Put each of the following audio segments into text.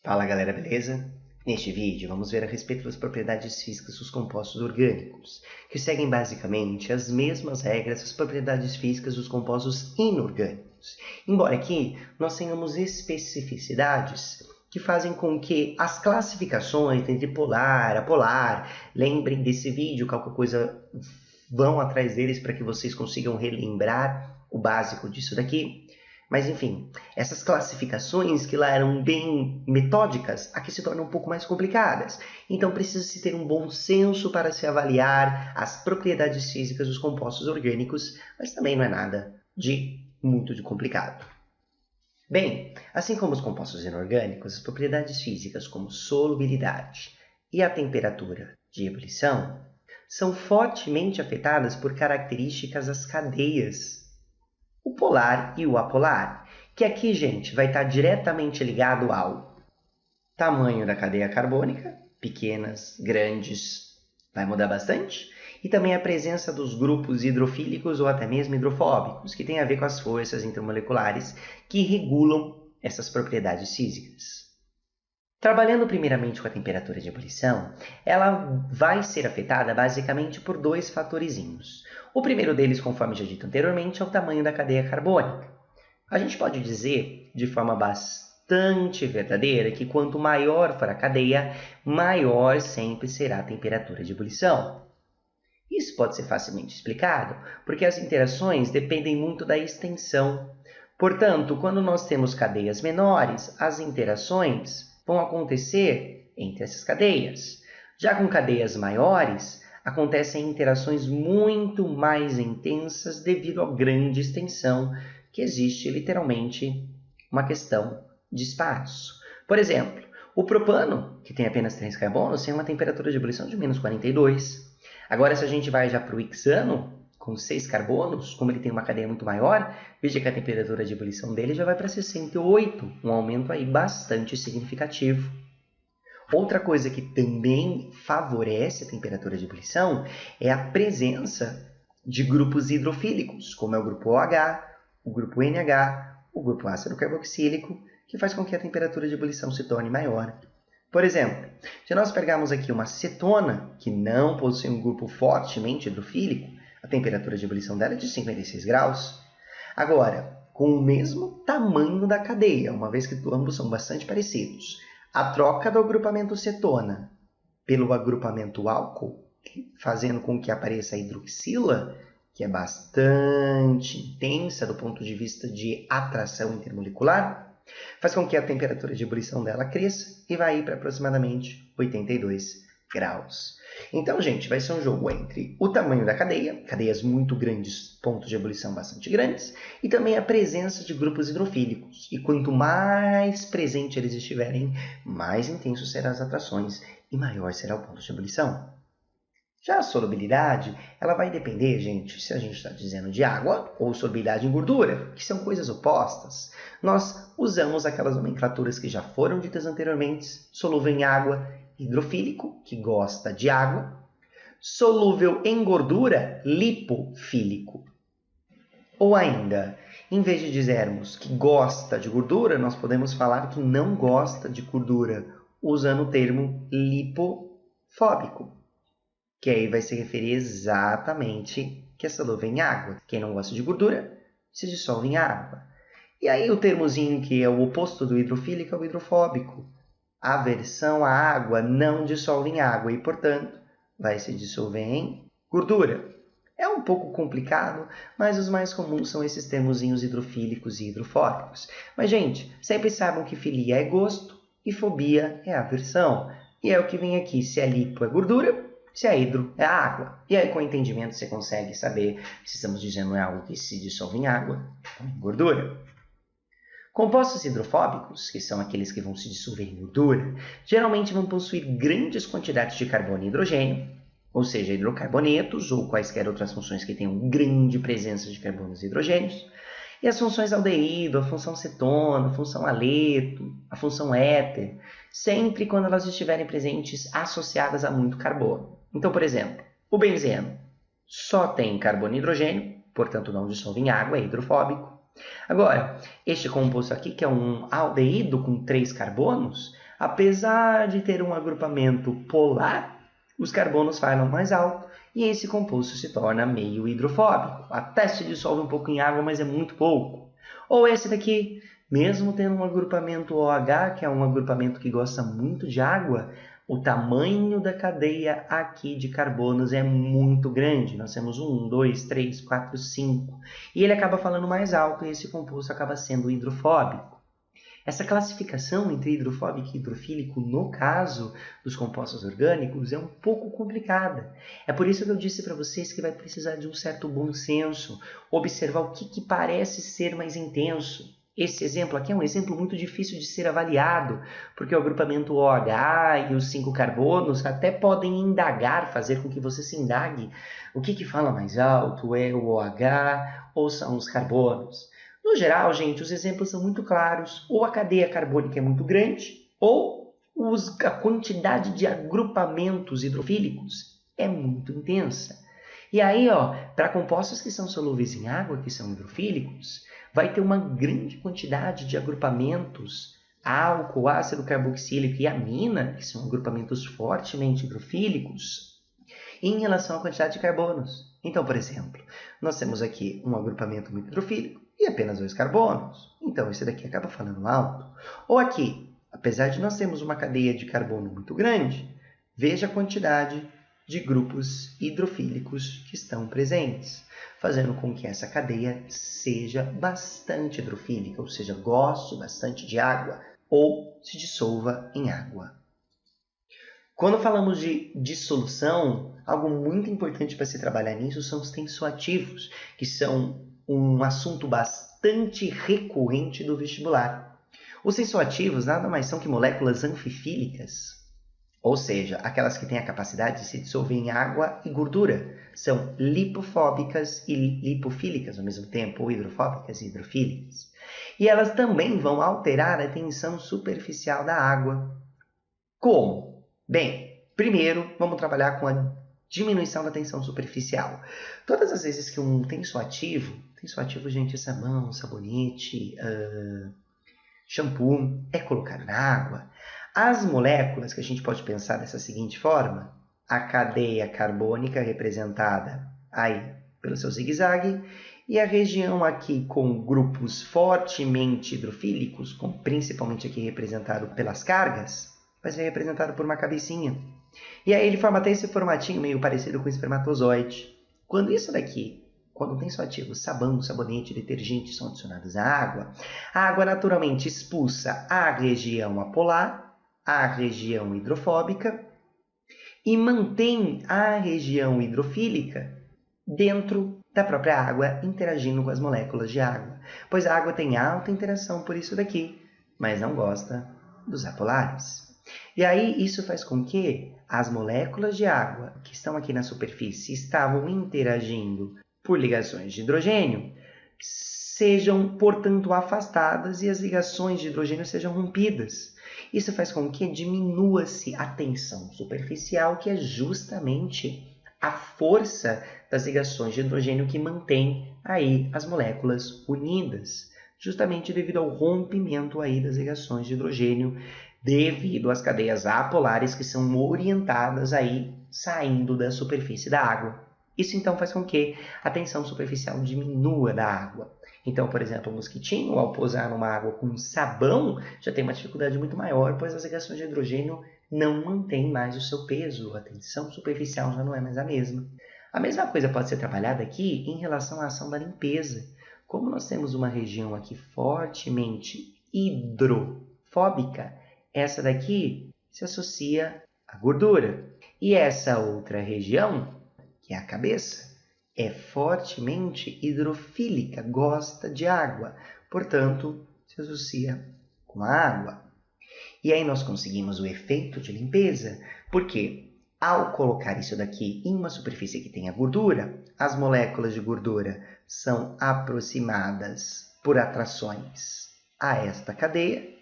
Fala galera, beleza? Neste vídeo vamos ver a respeito das propriedades físicas dos compostos orgânicos, que seguem basicamente as mesmas regras das propriedades físicas dos compostos inorgânicos, embora aqui nós tenhamos especificidades que fazem com que as classificações entre polar, apolar, lembrem desse vídeo, qualquer coisa vão atrás deles para que vocês consigam relembrar o básico disso daqui. Mas, enfim, essas classificações que lá eram bem metódicas, aqui se tornam um pouco mais complicadas. Então, precisa-se ter um bom senso para se avaliar as propriedades físicas dos compostos orgânicos, mas também não é nada de muito complicado. Bem, assim como os compostos inorgânicos, as propriedades físicas como solubilidade e a temperatura de ebulição são fortemente afetadas por características das cadeias, o polar e o apolar, que aqui, gente, vai estar diretamente ligado ao tamanho da cadeia carbônica, pequenas, grandes, vai mudar bastante, e também a presença dos grupos hidrofílicos ou até mesmo hidrofóbicos, que tem a ver com as forças intermoleculares que regulam essas propriedades físicas. Trabalhando primeiramente com a temperatura de ebulição, ela vai ser afetada basicamente por dois fatorzinhos. O primeiro deles, conforme já dito anteriormente, é o tamanho da cadeia carbônica. A gente pode dizer, de forma bastante verdadeira, que quanto maior for a cadeia, maior sempre será a temperatura de ebulição. Isso pode ser facilmente explicado, porque as interações dependem muito da extensão. Portanto, quando nós temos cadeias menores, as interações vão acontecer entre essas cadeias. Já com cadeias maiores, acontecem interações muito mais intensas devido à grande extensão, que existe literalmente uma questão de espaço. Por exemplo, o propano, que tem apenas 3 carbonos, tem uma temperatura de ebulição de menos 42. Agora, se a gente vai já para o hexano, com 6 carbonos, como ele tem uma cadeia muito maior, veja que a temperatura de ebulição dele já vai para 68, um aumento aí bastante significativo. Outra coisa que também favorece a temperatura de ebulição é a presença de grupos hidrofílicos, como é o grupo OH, o grupo NH, o grupo ácido carboxílico, que faz com que a temperatura de ebulição se torne maior. Por exemplo, se nós pegarmos aqui uma cetona, que não possui um grupo fortemente hidrofílico, a temperatura de ebulição dela é de 56 graus. Agora, com o mesmo tamanho da cadeia, uma vez que ambos são bastante parecidos, a troca do agrupamento cetona pelo agrupamento álcool, fazendo com que apareça a hidroxila, que é bastante intensa do ponto de vista de atração intermolecular, faz com que a temperatura de ebulição dela cresça e vai para aproximadamente 82 graus. Então, gente, vai ser um jogo entre o tamanho da cadeia, cadeias muito grandes, pontos de ebulição bastante grandes, e também a presença de grupos hidrofílicos. E quanto mais presente eles estiverem, mais intensos serão as atrações e maior será o ponto de ebulição. Já a solubilidade, ela vai depender, gente, se a gente está dizendo de água ou solubilidade em gordura, que são coisas opostas. Nós usamos aquelas nomenclaturas que já foram ditas anteriormente, solúvel em água, hidrofílico, que gosta de água, solúvel em gordura, lipofílico. Ou ainda, em vez de dizermos que gosta de gordura, nós podemos falar que não gosta de gordura, usando o termo lipofóbico, que aí vai se referir exatamente que é solúvel em água. Quem não gosta de gordura se dissolve em água. E aí o termozinho que é o oposto do hidrofílico é o hidrofóbico. A aversão à água não dissolve em água e, portanto, vai se dissolver em gordura. É um pouco complicado, mas os mais comuns são esses termozinhos hidrofílicos e hidrofóbicos. Mas, gente, sempre saibam que filia é gosto e fobia é aversão. E é o que vem aqui, se é lipo é gordura, se é hidro é água. E aí, com o entendimento, você consegue saber se estamos dizendo é algo que se dissolve em água ou em gordura. Compostos hidrofóbicos, que são aqueles que vão se dissolver em gordura, geralmente vão possuir grandes quantidades de carbono e hidrogênio, ou seja, hidrocarbonetos ou quaisquer outras funções que tenham grande presença de carbonos e hidrogênios, e as funções aldeído, a função cetona, a função aleto, a função éter, sempre quando elas estiverem presentes associadas a muito carbono. Então, por exemplo, o benzeno só tem carbono e hidrogênio, portanto não dissolve em água, é hidrofóbico. Agora, este composto aqui, que é um aldeído com 3 carbonos, Apesar de ter um agrupamento polar, os carbonos falam mais alto e esse composto se torna meio hidrofóbico. Até se dissolve um pouco em água, mas é muito pouco. Ou esse daqui, mesmo tendo um agrupamento OH, que é um agrupamento que gosta muito de água, o tamanho da cadeia aqui de carbonos é muito grande. Nós temos 1, 2, 3, 4, 5. E ele acaba falando mais alto e esse composto acaba sendo hidrofóbico. Essa classificação entre hidrofóbico e hidrofílico, no caso dos compostos orgânicos, é um pouco complicada. É por isso que eu disse para vocês que vai precisar de um certo bom senso, observar o que parece ser mais intenso. Esse exemplo aqui é um exemplo muito difícil de ser avaliado, porque o agrupamento OH e os 5 carbonos até podem indagar, fazer com que você se indague o que fala mais alto, é o OH ou são os carbonos. No geral, gente, os exemplos são muito claros. Ou a cadeia carbônica é muito grande, ou a quantidade de agrupamentos hidrofílicos é muito intensa. E aí, para compostos que são solúveis em água, que são hidrofílicos, vai ter uma grande quantidade de agrupamentos, álcool, ácido carboxílico e amina, que são agrupamentos fortemente hidrofílicos, em relação à quantidade de carbonos. Então, por exemplo, nós temos aqui um agrupamento muito hidrofílico e apenas 2 carbonos. Então, esse daqui acaba falando alto. Ou aqui, apesar de nós termos uma cadeia de carbono muito grande, veja a quantidade de grupos hidrofílicos que estão presentes, fazendo com que essa cadeia seja bastante hidrofílica, ou seja, goste bastante de água ou se dissolva em água. Quando falamos de dissolução, algo muito importante para se trabalhar nisso são os tensoativos, que são um assunto bastante recorrente do vestibular. Os tensoativos nada mais são que moléculas anfifílicas, ou seja, aquelas que têm a capacidade de se dissolver em água e gordura. São lipofóbicas e lipofílicas ao mesmo tempo, ou hidrofóbicas e hidrofílicas. E elas também vão alterar a tensão superficial da água. Como? Bem, primeiro vamos trabalhar com a diminuição da tensão superficial. Todas as vezes que um tensoativo, gente, é sabão, sabonete, shampoo, é colocado na água, as moléculas que a gente pode pensar dessa seguinte forma, a cadeia carbônica representada aí pelo seu zigue-zague, e a região aqui com grupos fortemente hidrofílicos, principalmente aqui representado pelas cargas, vai ser representado por uma cabecinha. E aí ele forma até esse formatinho meio parecido com o espermatozoide. Quando o tensoativo, sabão, sabonete, detergente são adicionados à a água naturalmente expulsa a região apolar, a região hidrofóbica e mantém a região hidrofílica dentro da própria água, interagindo com as moléculas de água. Pois a água tem alta interação por isso daqui, mas não gosta dos apolares. E aí isso faz com que as moléculas de água que estão aqui na superfície estavam interagindo por ligações de hidrogênio sejam, portanto, afastadas e as ligações de hidrogênio sejam rompidas. Isso faz com que diminua-se a tensão superficial, que é justamente a força das ligações de hidrogênio que mantém aí as moléculas unidas, justamente devido ao rompimento aí das ligações de hidrogênio, devido às cadeias apolares que são orientadas aí saindo da superfície da água. Isso então faz com que a tensão superficial diminua da água. Então, por exemplo, o mosquitinho, ao pousar numa água com sabão, já tem uma dificuldade muito maior, pois as ligações de hidrogênio não mantêm mais o seu peso, a tensão superficial já não é mais a mesma. A mesma coisa pode ser trabalhada aqui em relação à ação da limpeza. Como nós temos uma região aqui fortemente hidrofóbica, essa daqui se associa à gordura. E essa outra região, que é a cabeça, é fortemente hidrofílica, gosta de água, portanto, se associa com a água. E aí nós conseguimos o efeito de limpeza, porque ao colocar isso daqui em uma superfície que tenha gordura, as moléculas de gordura são aproximadas por atrações a esta cadeia,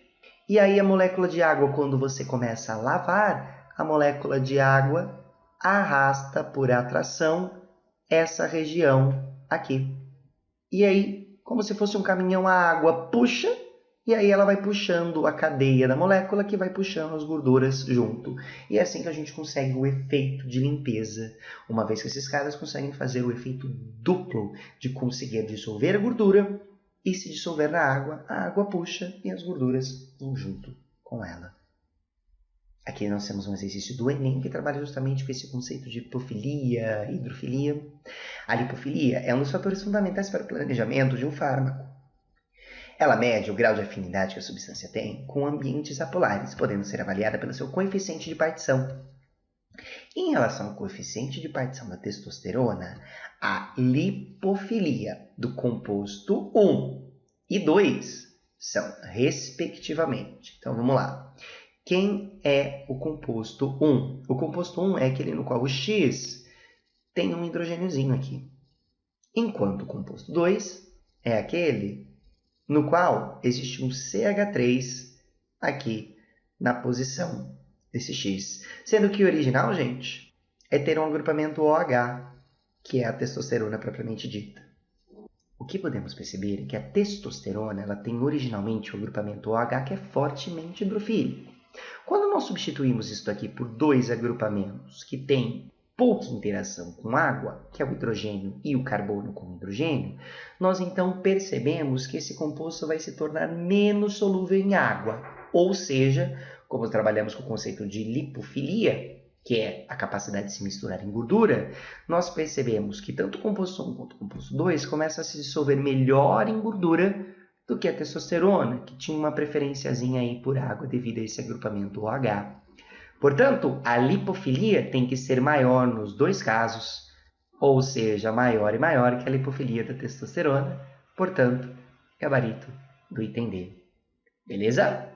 e aí a molécula de água, quando você começa a lavar, a molécula de água arrasta por atração essa região aqui. E aí, como se fosse um caminhão, a água puxa E aí ela vai puxando a cadeia da molécula que vai puxando as gorduras junto. E é assim que a gente consegue o efeito de limpeza, uma vez que esses caras conseguem fazer o efeito duplo de conseguir dissolver a gordura e se dissolver na água, a água puxa e as gorduras vão junto com ela. Aqui nós temos um exercício do Enem que trabalha justamente com esse conceito de lipofilia, hidrofilia. A lipofilia é um dos fatores fundamentais para o planejamento de um fármaco. Ela mede o grau de afinidade que a substância tem com ambientes apolares, podendo ser avaliada pelo seu coeficiente de partição. Em relação ao coeficiente de partição da testosterona, a lipofilia do composto 1 e 2 são, respectivamente. Então, vamos lá. Quem é o composto 1? O composto 1 é aquele no qual o X tem um hidrogêniozinho aqui. Enquanto o composto 2 é aquele no qual existe um CH3 aqui na posição desse X. Sendo que o original, gente, é ter um agrupamento OH, que é a testosterona propriamente dita. O que podemos perceber é que a testosterona ela tem originalmente o agrupamento OH, que é fortemente hidrofílico. Quando nós substituímos isso aqui por dois agrupamentos que têm pouca interação com água, que é o hidrogênio e o carbono com hidrogênio, nós então percebemos que esse composto vai se tornar menos solúvel em água. Ou seja, como trabalhamos com o conceito de lipofilia, que é a capacidade de se misturar em gordura, nós percebemos que tanto o composto 1 quanto o composto 2 começam a se dissolver melhor em gordura do que a testosterona, que tinha uma preferenciazinha aí por água devido a esse agrupamento OH. Portanto, a lipofilia tem que ser maior nos dois casos, ou seja, maior e maior que a lipofilia da testosterona, portanto, gabarito do item D. Beleza?